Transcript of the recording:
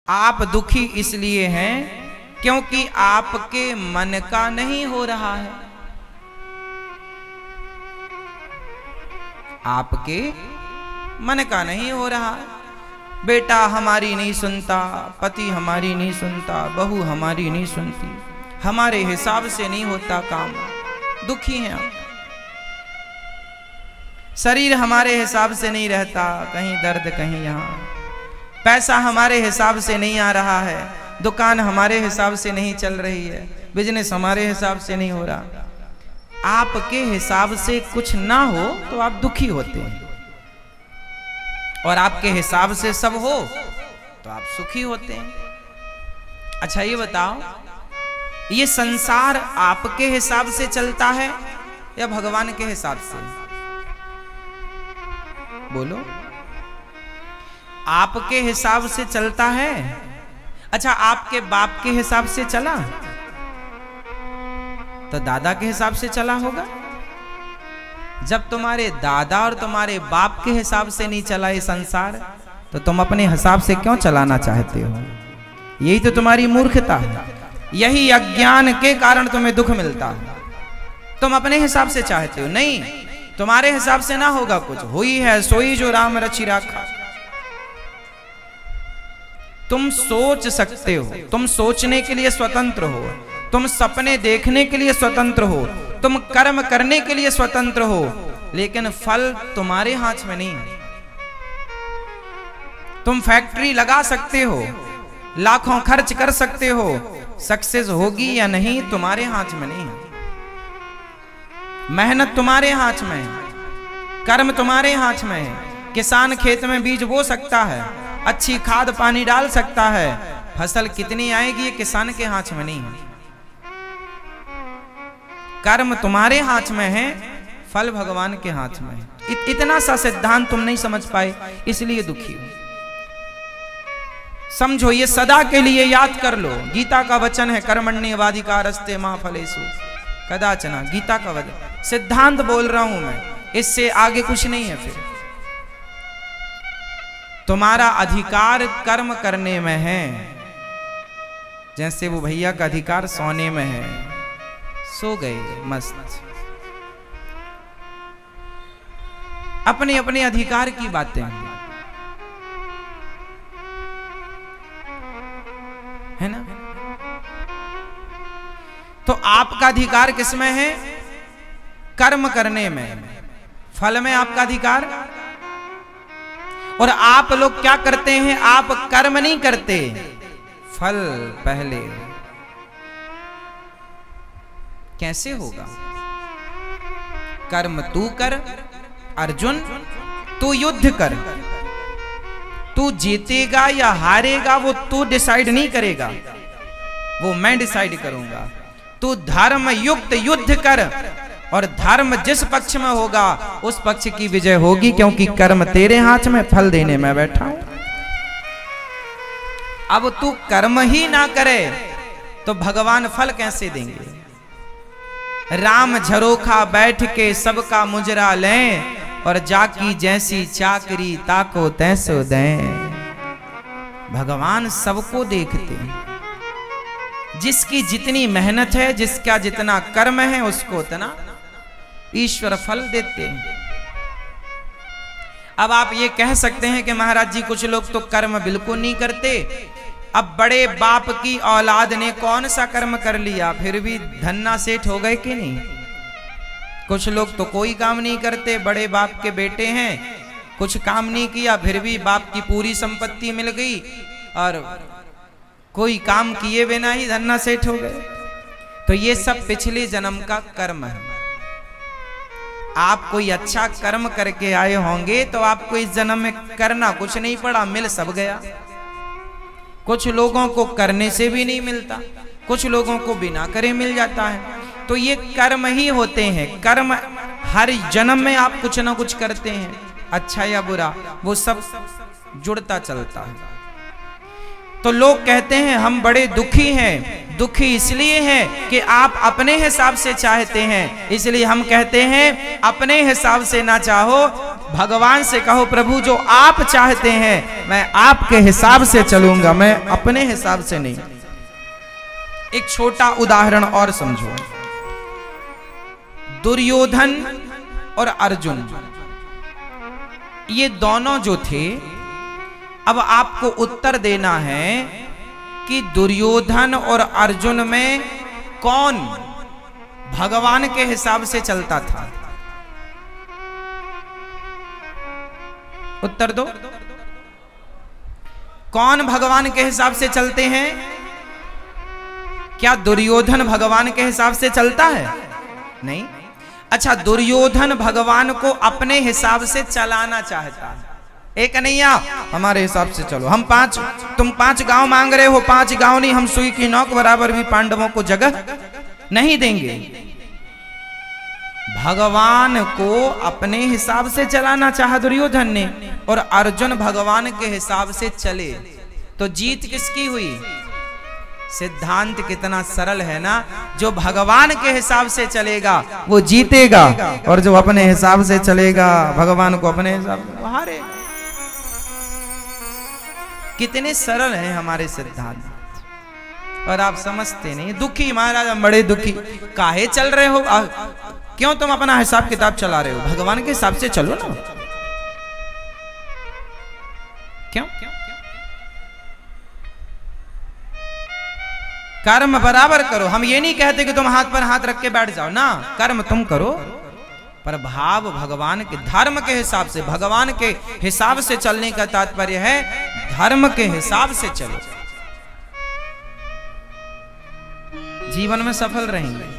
आप दुखी इसलिए हैं क्योंकि आपके मन का नहीं हो रहा है। आपके मन का नहीं हो रहा है। बेटा हमारी नहीं सुनता, पति हमारी नहीं सुनता, बहू हमारी नहीं सुनती, हमारे हिसाब से नहीं होता काम, दुखी हैं आप। शरीर हमारे हिसाब से नहीं रहता, कहीं दर्द कहीं यहाँ, पैसा हमारे हिसाब से नहीं आ रहा है, दुकान हमारे हिसाब से नहीं चल रही है, बिजनेस हमारे हिसाब से नहीं हो रहा। आपके हिसाब से कुछ ना हो तो आप दुखी होते हैं, और आपके हिसाब से सब हो तो आप सुखी होते हैं। अच्छा ये बताओ, ये संसार आपके हिसाब से चलता है या भगवान के हिसाब से? बोलो। आपके हिसाब से चलता है? अच्छा आपके बाप के हिसाब से चला तो दादा के हिसाब से चला होगा। जब तुम्हारे दादा और तुम्हारे बाप के हिसाब से नहीं चला ये संसार, तो तुम अपने हिसाब से क्यों चलाना चाहते हो? यही तो तुम्हारी मूर्खता है, यही अज्ञान के कारण तुम्हें दुख मिलता है। तुम अपने हिसाब से चाहते हो, नहीं, तुम्हारे हिसाब से ना होगा कुछ, हुई है सोई जो राम रचि राखा। तुम सोच सकते हो, तुम सोचने के लिए स्वतंत्र हो, तुम सपने देखने के लिए स्वतंत्र हो, तुम कर्म करने के लिए स्वतंत्र हो, लेकिन फल तुम्हारे हाथ में नहीं है। तुम फैक्ट्री लगा सकते हो, लाखों खर्च कर सकते हो, सक्सेस होगी या नहीं तुम्हारे हाथ में नहीं है। मेहनत तुम्हारे हाथ में है, कर्म तुम्हारे हाथ में है। किसान खेत में बीज बो सकता है, अच्छी खाद पानी डाल सकता है, फसल कितनी आएगी ये किसान के हाथ में नहीं है। कर्म तुम्हारे हाथ में है, फल भगवान के हाथ में है। इतना सा सिद्धांत तुम नहीं समझ पाए, इसलिए दुखी हो। समझो, ये सदा के लिए याद कर लो। गीता का वचन है, कर्मण्येवाधिकारस्ते मा फलेषु कदाचन। गीता का वचन, सिद्धांत बोल रहा हूं मैं, इससे आगे कुछ नहीं है। फिर तुम्हारा अधिकार कर्म करने में है, जैसे वो भैया का अधिकार सोने में है, सो गए मस्त। अपने अपने अधिकार की बातें है ना। तो आपका अधिकार किसमें है? कर्म करने में, फल में आपका अधिकार। और आप लोग क्या करते हैं? आप कर्म नहीं करते, फल पहले। कैसे होगा? कर्म तू कर अर्जुन, तू युद्ध कर। तू जीतेगा या हारेगा वो तू डिसाइड नहीं करेगा, वो मैं डिसाइड करूंगा। तू धर्म युक्त युद्ध कर, और धर्म जिस पक्ष में होगा उस पक्ष की विजय होगी, क्योंकि कर्म तेरे हाथ में, फल देने में बैठा हूं। अब तू कर्म ही ना करे तो भगवान फल कैसे देंगे? राम झरोखा बैठ के सबका मुजरा लें, और जाकी जैसी चाकरी ताको तैसो दें। भगवान सबको देखते हैं, जिसकी जितनी मेहनत है, जिसका जितना कर्म है, उसको उतना ईश्वर फल देते हैं। अब आप ये कह सकते हैं कि महाराज जी कुछ लोग तो कर्म बिल्कुल नहीं करते। अब बड़े बाप की औलाद ने कौन सा कर्म कर लिया, फिर भी धन्ना सेठ हो गए कि नहीं? कुछ लोग तो कोई काम नहीं करते, बड़े बाप के बेटे हैं, कुछ काम नहीं किया, फिर भी बाप की पूरी संपत्ति मिल गई, और कोई काम किए बिना ही धन्ना सेठ हो गए। तो ये सब पिछले जन्म का कर्म है। आप कोई अच्छा कर्म करके आए होंगे तो आपको इस जन्म में करना कुछ नहीं पड़ा, मिल सब गया। कुछ लोगों को करने से भी नहीं मिलता, कुछ लोगों को बिना करे मिल जाता है। तो ये कर्म ही होते हैं। कर्म हर जन्म में आप कुछ ना कुछ करते हैं, अच्छा या बुरा, वो सब जुड़ता चलता है। तो लोग कहते हैं हम बड़े दुखी हैं। दुखी इसलिए हैं कि आप अपने हिसाब से चाहते हैं, इसलिए हम कहते हैं अपने हिसाब से ना चाहो, भगवान से कहो प्रभु जो आप चाहते हैं मैं आपके हिसाब से चलूंगा, मैं अपने हिसाब से नहीं। एक छोटा उदाहरण और समझो। दुर्योधन और अर्जुन ये दोनों जो थे, अब आपको उत्तर देना है कि दुर्योधन और अर्जुन में कौन भगवान के हिसाब से चलता था? उत्तर दो। कौन भगवान के हिसाब से चलते हैं? क्या दुर्योधन भगवान के हिसाब से चलता है? नहीं। अच्छा, दुर्योधन भगवान को अपने हिसाब से चलाना चाहता है। एक कन्हैया हमारे हिसाब से चलो, हम तुम 5 गांव मांग रहे हो, 5 गांव नहीं, हम सुई की नोक बराबर भी पांडवों को जगह नहीं देंगे। भगवान को अपने हिसाब से चलाना चाहा दुर्योधन ने, और अर्जुन भगवान के हिसाब से चले, तो जीत किसकी हुई? सिद्धांत कितना सरल है ना, जो भगवान के हिसाब से चलेगा वो जीतेगा, और जो अपने हिसाब से चलेगा भगवान को अपने हिसाब से वो हारेगा। कितने सरल हैं हमारे सिद्धांत, और आप समझते नहीं। दुखी महाराज, हम बड़े दुखी। काहे चल रहे हो? क्यों तुम अपना हिसाब किताब चला रहे हो? भगवान के हिसाब से चलो ना। क्यों? कर्म बराबर करो। हम ये नहीं कहते कि तुम हाथ पर हाथ रख के बैठ जाओ ना, कर्म तुम करो, पर भाव भगवान के, धर्म के हिसाब से, भगवान के हिसाब से चलने का तात्पर्य है धर्म के हिसाब से चलो, जीवन में सफल रहेंगे।